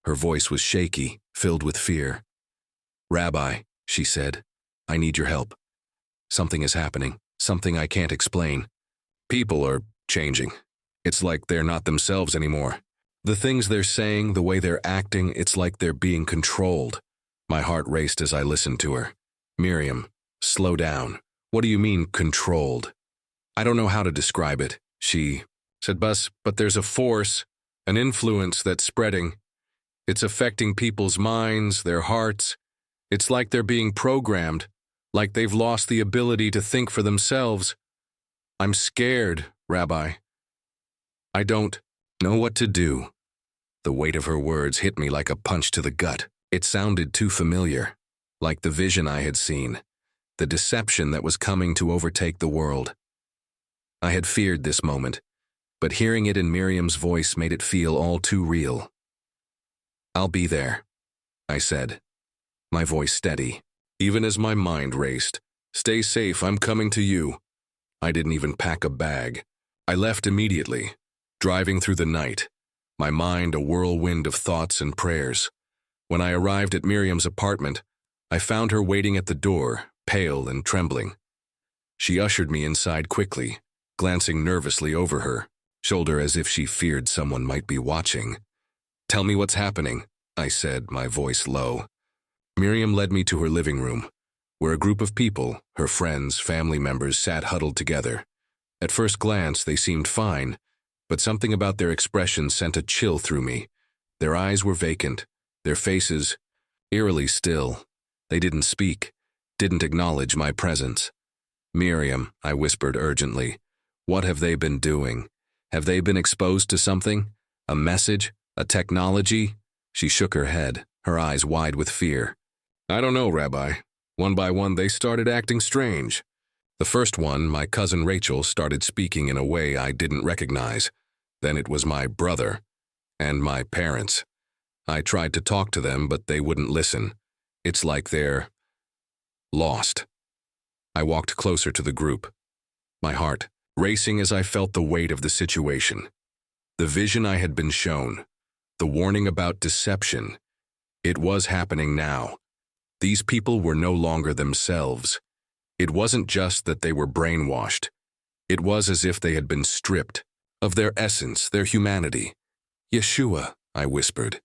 Her voice was shaky, filled with fear. "Rabbi," she said, "I need your help. Something is happening, something I can't explain. People are changing. It's like they're not themselves anymore. The things they're saying, the way they're acting, it's like they're being controlled." My heart raced as I listened to her. "Miriam, slow down. What do you mean, controlled?" "I don't know how to describe it," she said, but there's a force, an influence that's spreading. It's affecting people's minds, their hearts. It's like they're being programmed, like they've lost the ability to think for themselves. I'm scared, Rabbi. I don't know what to do." The weight of her words hit me like a punch to the gut. It sounded too familiar, like the vision I had seen, the deception that was coming to overtake the world. I had feared this moment, but hearing it in Miriam's voice made it feel all too real. "I'll be there," I said, my voice steady, even as my mind raced. "Stay safe, I'm coming to you." I didn't even pack a bag. I left immediately, driving through the night, my mind a whirlwind of thoughts and prayers. When I arrived at Miriam's apartment, I found her waiting at the door, pale and trembling. She ushered me inside quickly, glancing nervously over her shoulder as if she feared someone might be watching. "Tell me what's happening," I said, my voice low. Miriam led me to her living room, where a group of people, her friends, family members, sat huddled together. At first glance, they seemed fine, but something about their expression sent a chill through me. Their eyes were vacant, their faces eerily still. They didn't speak, didn't acknowledge my presence. "Miriam," I whispered urgently, "what have they been doing? Have they been exposed to something? A message? A technology?" She shook her head, her eyes wide with fear. "I don't know, Rabbi. One by one, they started acting strange. The first one, my cousin Rachel, started speaking in a way I didn't recognize. Then it was my brother and my parents. I tried to talk to them, but they wouldn't listen. It's like they're lost." I walked closer to the group, my heart racing as I felt the weight of the situation. The vision I had been shown, the warning about deception, it was happening now. These people were no longer themselves. It wasn't just that they were brainwashed. It was as if they had been stripped of their essence, their humanity. "Yeshua," I whispered,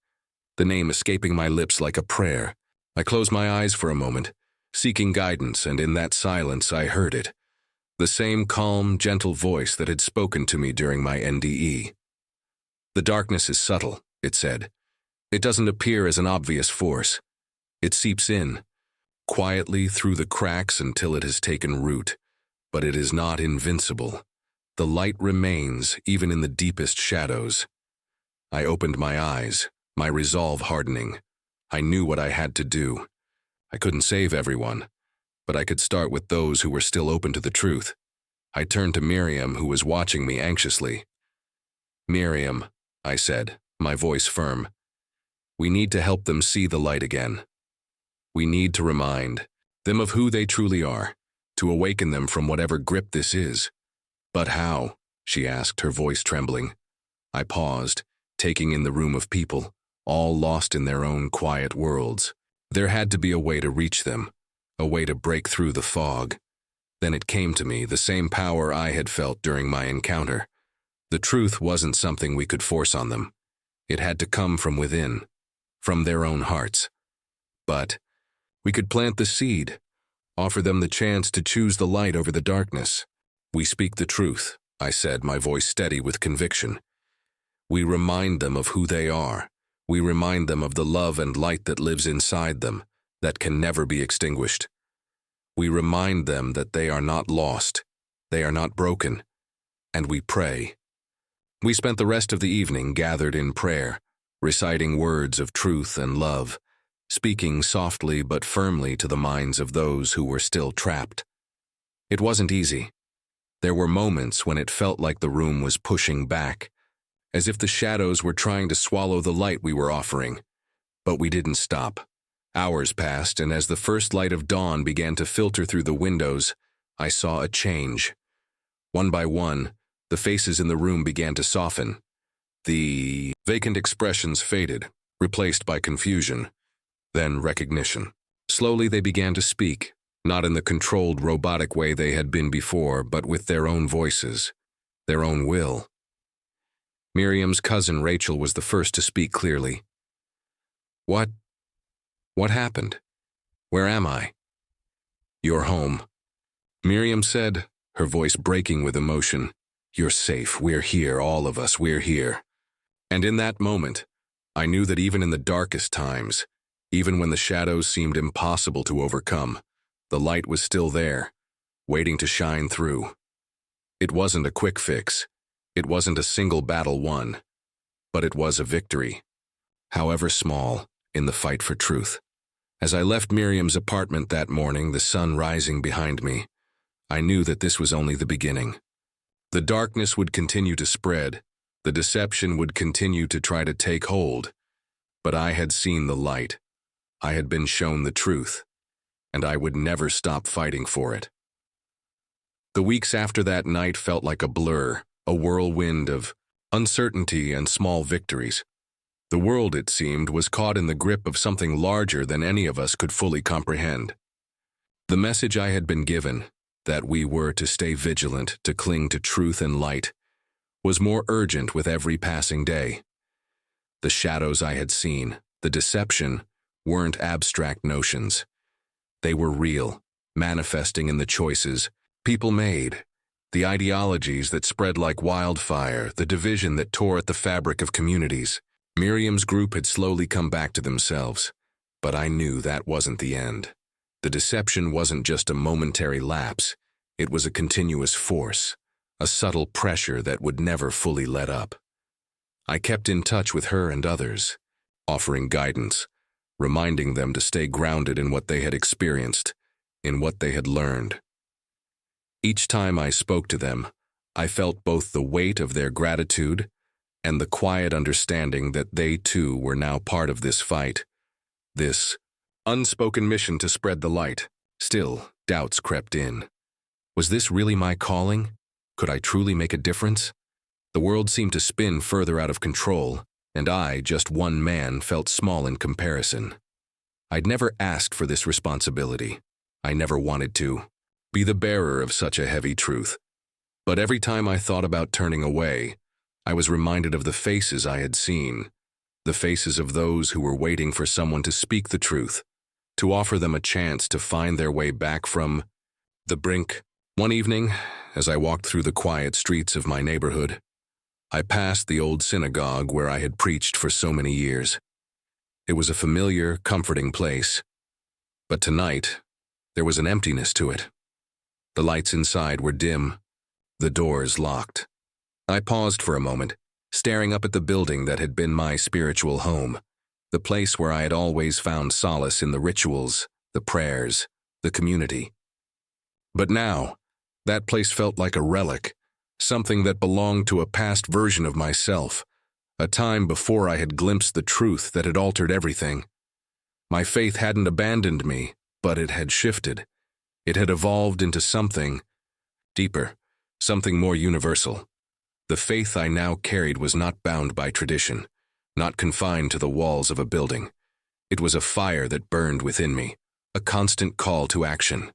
the name escaping my lips like a prayer. I closed my eyes for a moment, seeking guidance, and in that silence I heard it. The same calm, gentle voice that had spoken to me during my NDE. "The darkness is subtle," it said. "It doesn't appear as an obvious force. It seeps in, quietly through the cracks until it has taken root. But it is not invincible. The light remains even in the deepest shadows." I opened my eyes, my resolve hardening. I knew what I had to do. I couldn't save everyone, but I could start with those who were still open to the truth. I turned to Miriam, who was watching me anxiously. "Miriam," I said, my voice firm, "we need to help them see the light again. We need to remind them of who they truly are, to awaken them from whatever grip this is." "But how?" she asked, her voice trembling. I paused, taking in the room of people, all lost in their own quiet worlds. There had to be a way to reach them, a way to break through the fog. Then it came to me, the same power I had felt during my encounter. The truth wasn't something we could force on them. It had to come from within, from their own hearts. But we could plant the seed, offer them the chance to choose the light over the darkness. "We speak the truth," I said, my voice steady with conviction. "We remind them of who they are. We remind them of the love and light that lives inside them, that can never be extinguished. We remind them that they are not lost, they are not broken, and we pray." We spent the rest of the evening gathered in prayer, reciting words of truth and love, speaking softly but firmly to the minds of those who were still trapped. It wasn't easy. There were moments when it felt like the room was pushing back, as if the shadows were trying to swallow the light we were offering. But we didn't stop. Hours passed, and as the first light of dawn began to filter through the windows, I saw a change. One by one, the faces in the room began to soften. The vacant expressions faded, replaced by confusion, then recognition. Slowly they began to speak, not in the controlled, robotic way they had been before, but with their own voices, their own will. Miriam's cousin Rachel was the first to speak clearly. What happened? Where am I? You're home. Miriam said, her voice breaking with emotion. You're safe. We're here, all of us, we're here. And in that moment, I knew that even in the darkest times, even when the shadows seemed impossible to overcome, the light was still there, waiting to shine through. It wasn't a quick fix. It wasn't a single battle won. But it was a victory, however small, in the fight for truth. As I left Miriam's apartment that morning, the sun rising behind me, I knew that this was only the beginning. The darkness would continue to spread, the deception would continue to try to take hold, but I had seen the light. I had been shown the truth, and I would never stop fighting for it. The weeks after that night felt like a blur, a whirlwind of uncertainty and small victories. The world, it seemed, was caught in the grip of something larger than any of us could fully comprehend. The message I had been given, that we were to stay vigilant, to cling to truth and light, was more urgent with every passing day. The shadows I had seen, the deception, weren't abstract notions. They were real, manifesting in the choices people made, the ideologies that spread like wildfire, the division that tore at the fabric of communities. Miriam's group had slowly come back to themselves, but I knew that wasn't the end. The deception wasn't just a momentary lapse, it was a continuous force, a subtle pressure that would never fully let up. I kept in touch with her and others, offering guidance, reminding them to stay grounded in what they had experienced, in what they had learned. Each time I spoke to them, I felt both the weight of their gratitude and the quiet understanding that they too were now part of this fight, this unspoken mission to spread the light. Still, doubts crept in. Was this really my calling? Could I truly make a difference? The world seemed to spin further out of control, and I, just one man, felt small in comparison. I'd never asked for this responsibility. I never wanted to be the bearer of such a heavy truth. But every time I thought about turning away, I was reminded of the faces I had seen, the faces of those who were waiting for someone to speak the truth, to offer them a chance to find their way back from the brink. One evening, as I walked through the quiet streets of my neighborhood, I passed the old synagogue where I had preached for so many years. It was a familiar, comforting place. But tonight, there was an emptiness to it. The lights inside were dim, the doors locked. I paused for a moment, staring up at the building that had been my spiritual home, the place where I had always found solace in the rituals, the prayers, the community. But now, that place felt like a relic, something that belonged to a past version of myself, a time before I had glimpsed the truth that had altered everything. My faith hadn't abandoned me, but it had shifted. It had evolved into something deeper, something more universal. The faith I now carried was not bound by tradition, not confined to the walls of a building. It was a fire that burned within me, a constant call to action.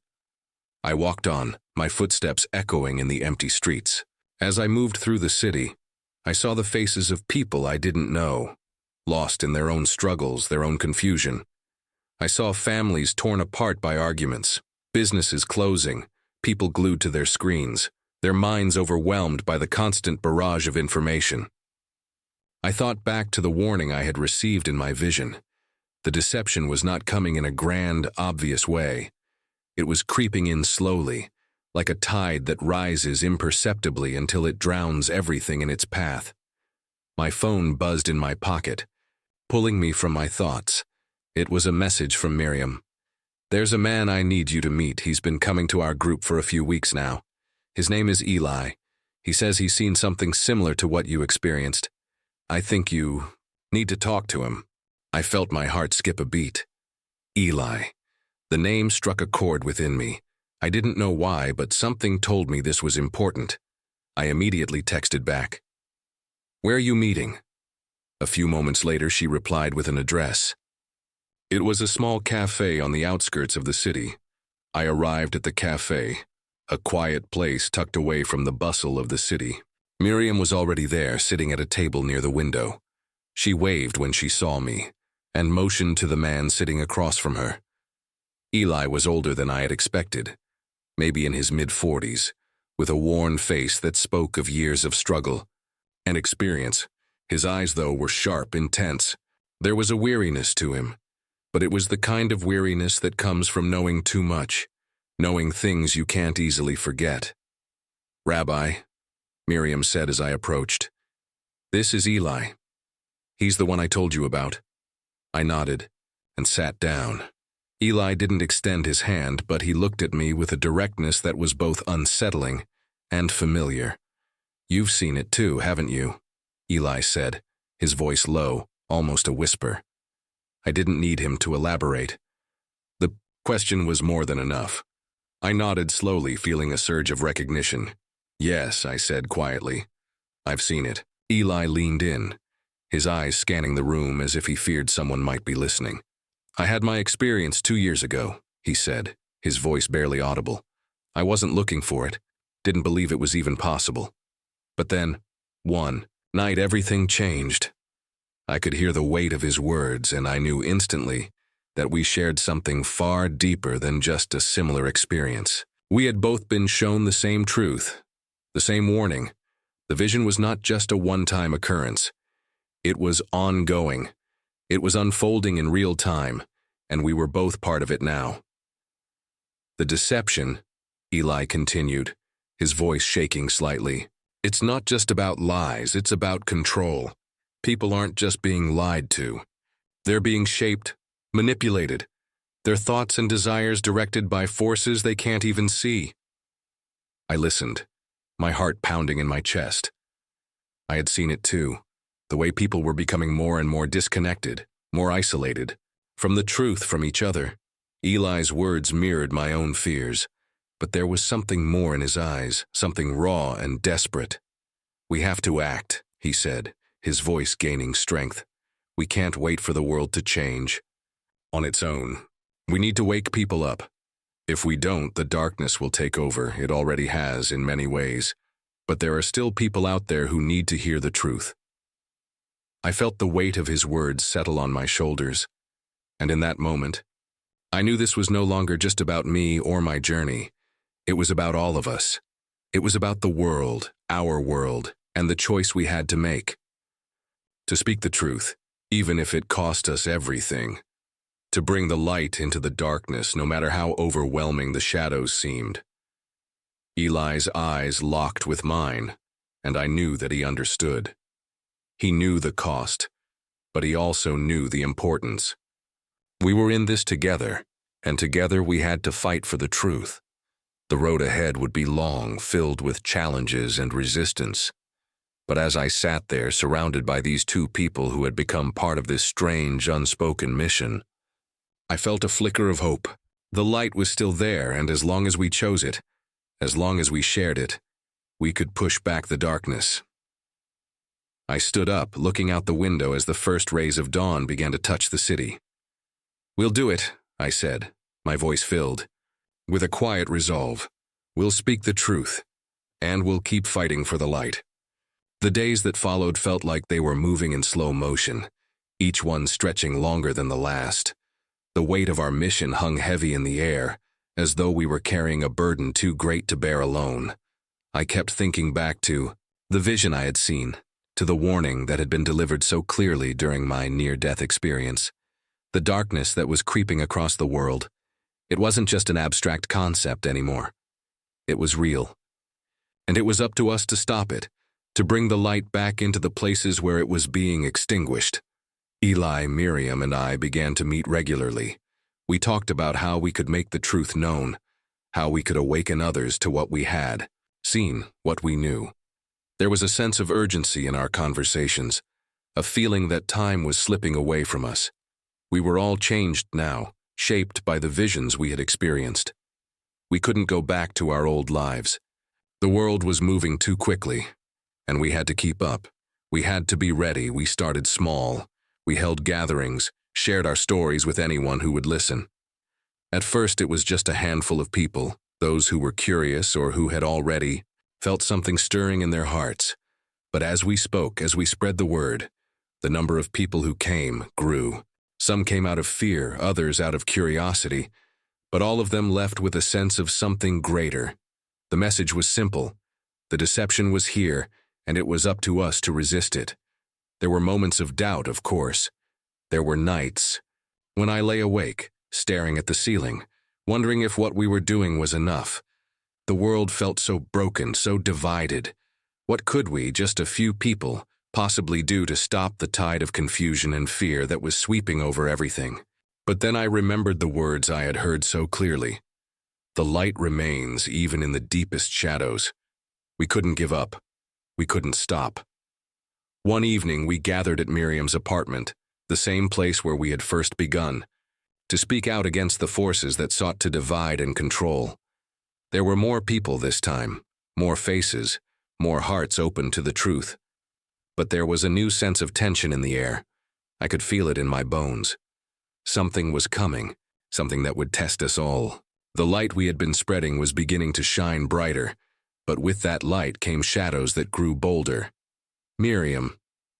I walked on, my footsteps echoing in the empty streets. As I moved through the city, I saw the faces of people I didn't know, lost in their own struggles, their own confusion. I saw families torn apart by arguments, businesses closing, people glued to their screens, their minds overwhelmed by the constant barrage of information. I thought back to the warning I had received in my vision. The deception was not coming in a grand, obvious way. It was creeping in slowly, like a tide that rises imperceptibly until it drowns everything in its path. My phone buzzed in my pocket, pulling me from my thoughts. It was a message from Miriam. "There's a man I need you to meet. He's been coming to our group for a few weeks now. His name is Eli. He says he's seen something similar to what you experienced. I think you need to talk to him. I felt my heart skip a beat. Eli. The name struck a chord within me. I didn't know why, but something told me this was important. I immediately texted back. Where are you meeting? A few moments later, she replied with an address. It was a small cafe on the outskirts of the city. I arrived at the cafe, a quiet place tucked away from the bustle of the city. Miriam was already there, sitting at a table near the window. She waved when she saw me, and motioned to the man sitting across from her. Eli was older than I had expected, maybe in his mid-40s, with a worn face that spoke of years of struggle and experience. His eyes, though, were sharp, intense. There was a weariness to him, but it was the kind of weariness that comes from knowing too much, knowing things you can't easily forget. Rabbi, Miriam said as I approached. This is Eli. He's the one I told you about. I nodded and sat down. Eli didn't extend his hand, but he looked at me with a directness that was both unsettling and familiar. You've seen it too, haven't you? Eli said, his voice low, almost a whisper. I didn't need him to elaborate. The question was more than enough. I nodded slowly, feeling a surge of recognition. Yes, I said quietly. I've seen it. Eli leaned in, his eyes scanning the room as if he feared someone might be listening. I had my experience 2 years ago, he said, his voice barely audible. I wasn't looking for it, didn't believe it was even possible. But then, one night, everything changed. I could hear the weight of his words, and I knew instantly that we shared something far deeper than just a similar experience. We had both been shown the same truth, the same warning. The vision was not just a one-time occurrence. It was ongoing. It was unfolding in real time, and we were both part of it now. The deception, Eli continued, his voice shaking slightly. It's not just about lies, it's about control. People aren't just being lied to. They're being shaped, manipulated, their thoughts and desires directed by forces they can't even see. I listened, my heart pounding in my chest. I had seen it too, the way people were becoming more and more disconnected, more isolated, from the truth from each other. Eli's words mirrored my own fears, but there was something more in his eyes, something raw and desperate. We have to act, he said, his voice gaining strength. We can't wait for the world to change on its own. We need to wake people up. If we don't, the darkness will take over. It already has in many ways. But there are still people out there who need to hear the truth. I felt the weight of his words settle on my shoulders. And in that moment, I knew this was no longer just about me or my journey. It was about all of us. It was about the world, our world, and the choice we had to make. To speak the truth, even if it cost us everything. To bring the light into the darkness, no matter how overwhelming the shadows seemed. Eli's eyes locked with mine, and I knew that he understood. He knew the cost, but he also knew the importance. We were in this together, and together we had to fight for the truth. The road ahead would be long, filled with challenges and resistance. But as I sat there, surrounded by these two people who had become part of this strange, unspoken mission, I felt a flicker of hope. The light was still there, and as long as we chose it, as long as we shared it, we could push back the darkness. I stood up, looking out the window as the first rays of dawn began to touch the city. We'll do it, I said, my voice filled with a quiet resolve. We'll speak the truth, and we'll keep fighting for the light. The days that followed felt like they were moving in slow motion, each one stretching longer than the last. The weight of our mission hung heavy in the air, as though we were carrying a burden too great to bear alone. I kept thinking back to the vision I had seen, to the warning that had been delivered so clearly during my near-death experience. The darkness that was creeping across the world. It wasn't just an abstract concept anymore. It was real. And it was up to us to stop it, to bring the light back into the places where it was being extinguished. Eli, Miriam, and I began to meet regularly. We talked about how we could make the truth known, how we could awaken others to what we had seen, what we knew. There was a sense of urgency in our conversations, a feeling that time was slipping away from us. We were all changed now, shaped by the visions we had experienced. We couldn't go back to our old lives. The world was moving too quickly, and we had to keep up. We had to be ready. We started small. We held gatherings, shared our stories with anyone who would listen. At first, it was just a handful of people, those who were curious or who had already felt something stirring in their hearts. But as we spoke, as we spread the word, the number of people who came grew. Some came out of fear, others out of curiosity, but all of them left with a sense of something greater. The message was simple. The deception was here, and it was up to us to resist it. There were moments of doubt, of course. There were nights when I lay awake, staring at the ceiling, wondering if what we were doing was enough. The world felt so broken, so divided. What could we, just a few people, possibly do to stop the tide of confusion and fear that was sweeping over everything? But then I remembered the words I had heard so clearly. The light remains even in the deepest shadows. We couldn't give up. We couldn't stop. One evening, we gathered at Miriam's apartment, the same place where we had first begun, to speak out against the forces that sought to divide and control. There were more people this time, more faces, more hearts open to the truth. But there was a new sense of tension in the air. I could feel it in my bones. Something was coming, something that would test us all. The light we had been spreading was beginning to shine brighter, but with that light came shadows that grew bolder. "Miriam,"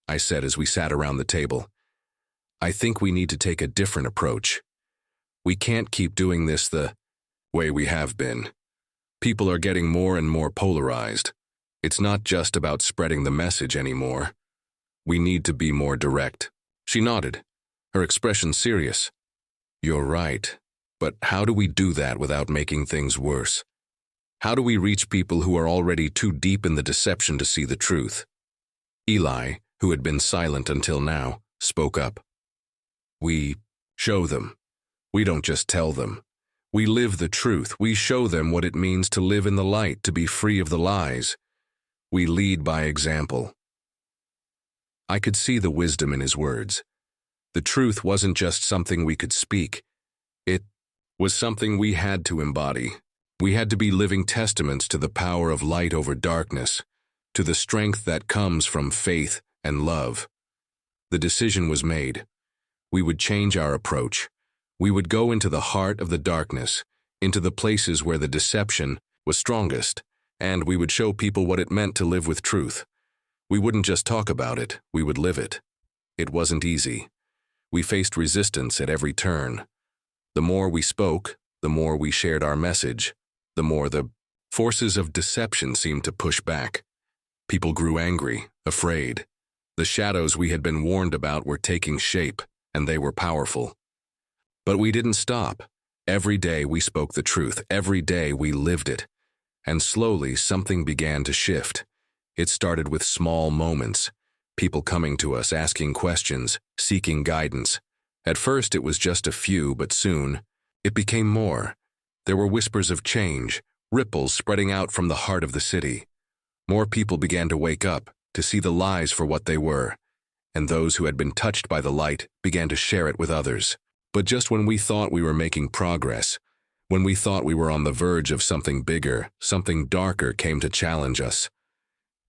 I said as we sat around the table, "I think we need to take a different approach. We can't keep doing this the way we have been. People are getting more and more polarized. It's not just about spreading the message anymore. We need to be more direct." She nodded, her expression serious. "You're right, but how do we do that without making things worse? How do we reach people who are already too deep in the deception to see the truth?" Eli, who had been silent until now, spoke up. "We show them. We don't just tell them. We live the truth. We show them what it means to live in the light, to be free of the lies. We lead by example." I could see the wisdom in his words. The truth wasn't just something we could speak. It was something we had to embody. We had to be living testaments to the power of light over darkness, to the strength that comes from faith and love. The decision was made. We would change our approach. We would go into the heart of the darkness, into the places where the deception was strongest, and we would show people what it meant to live with truth. We wouldn't just talk about it, we would live it. It wasn't easy. We faced resistance at every turn. The more we spoke, the more we shared our message, the more the forces of deception seemed to push back. People grew angry, afraid. The shadows we had been warned about were taking shape, and they were powerful. But we didn't stop. Every day we spoke the truth. Every day we lived it. And slowly something began to shift. It started with small moments. People coming to us, asking questions, seeking guidance. At first it was just a few, but soon it became more. There were whispers of change, ripples spreading out from the heart of the city. More people began to wake up, to see the lies for what they were, and those who had been touched by the light began to share it with others. But just when we thought we were making progress, when we thought we were on the verge of something bigger, something darker came to challenge us.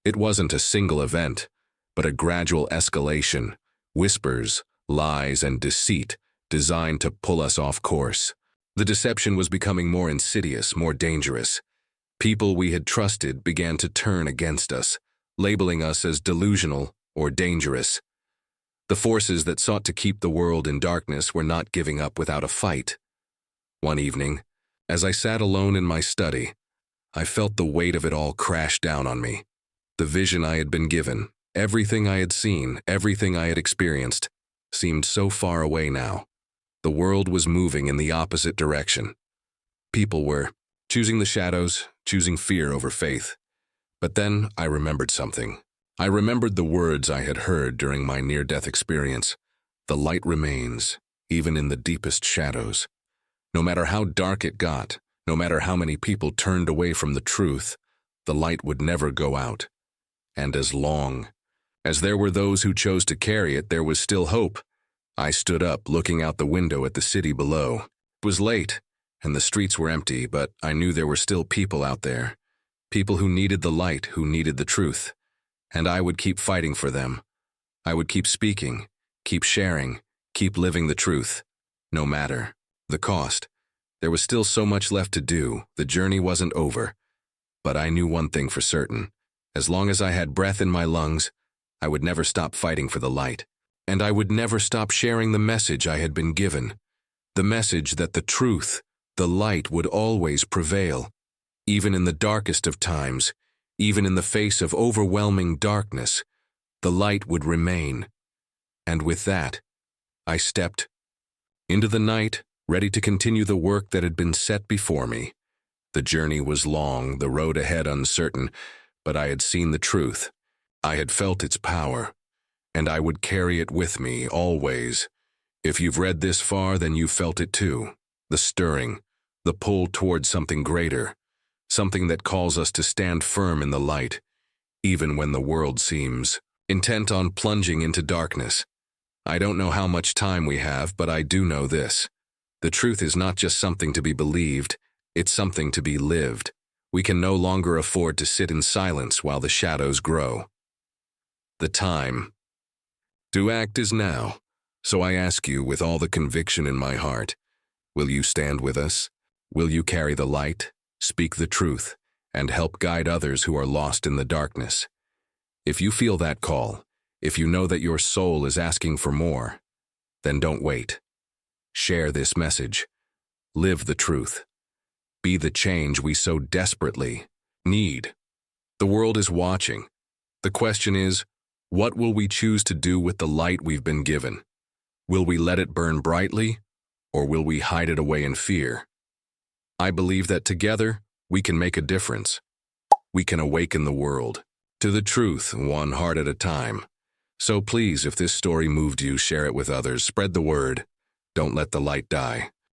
It wasn't a single event, but a gradual escalation, whispers, lies, and deceit designed to pull us off course. The deception was becoming more insidious, more dangerous. People we had trusted began to turn against us, labeling us as delusional or dangerous. The forces that sought to keep the world in darkness were not giving up without a fight. One evening, as I sat alone in my study, I felt the weight of it all crash down on me. The vision I had been given, everything I had seen, everything I had experienced, seemed so far away now. The world was moving in the opposite direction. People were choosing the shadows, choosing fear over faith. But then I remembered something. I remembered the words I had heard during my near-death experience. The light remains, even in the deepest shadows. No matter how dark it got, no matter how many people turned away from the truth, the light would never go out. And as long As there were those who chose to carry it, there was still hope. I stood up, looking out the window at the city below. It was late, and the streets were empty, but I knew there were still people out there. People who needed the light, who needed the truth. And I would keep fighting for them. I would keep speaking, keep sharing, keep living the truth. No matter the cost. There was still so much left to do. The journey wasn't over. But I knew one thing for certain. As long as I had breath in my lungs, I would never stop fighting for the light. And I would never stop sharing the message I had been given. The message that the truth, the light, would always prevail. Even in the darkest of times, even in the face of overwhelming darkness, the light would remain. And with that, I stepped into the night, ready to continue the work that had been set before me. The journey was long, the road ahead uncertain, but I had seen the truth. I had felt its power, and I would carry it with me always. If you've read this far, then you've felt it too. The stirring, the pull toward something greater, something that calls us to stand firm in the light, even when the world seems intent on plunging into darkness. I don't know how much time we have, but I do know this. The truth is not just something to be believed, it's something to be lived. We can no longer afford to sit in silence while the shadows grow. The time to act is now. So I ask you with all the conviction in my heart, will you stand with us? Will you carry the light, speak the truth, and help guide others who are lost in the darkness? If you feel that call, if you know that your soul is asking for more, then don't wait. Share this message. Live the truth. Be the change we so desperately need. The world is watching. The question is, what will we choose to do with the light we've been given? Will we let it burn brightly, or will we hide it away in fear? I believe that together, we can make a difference. We can awaken the world to the truth, one heart at a time. So please, if this story moved you, share it with others. Spread the word. Don't let the light die.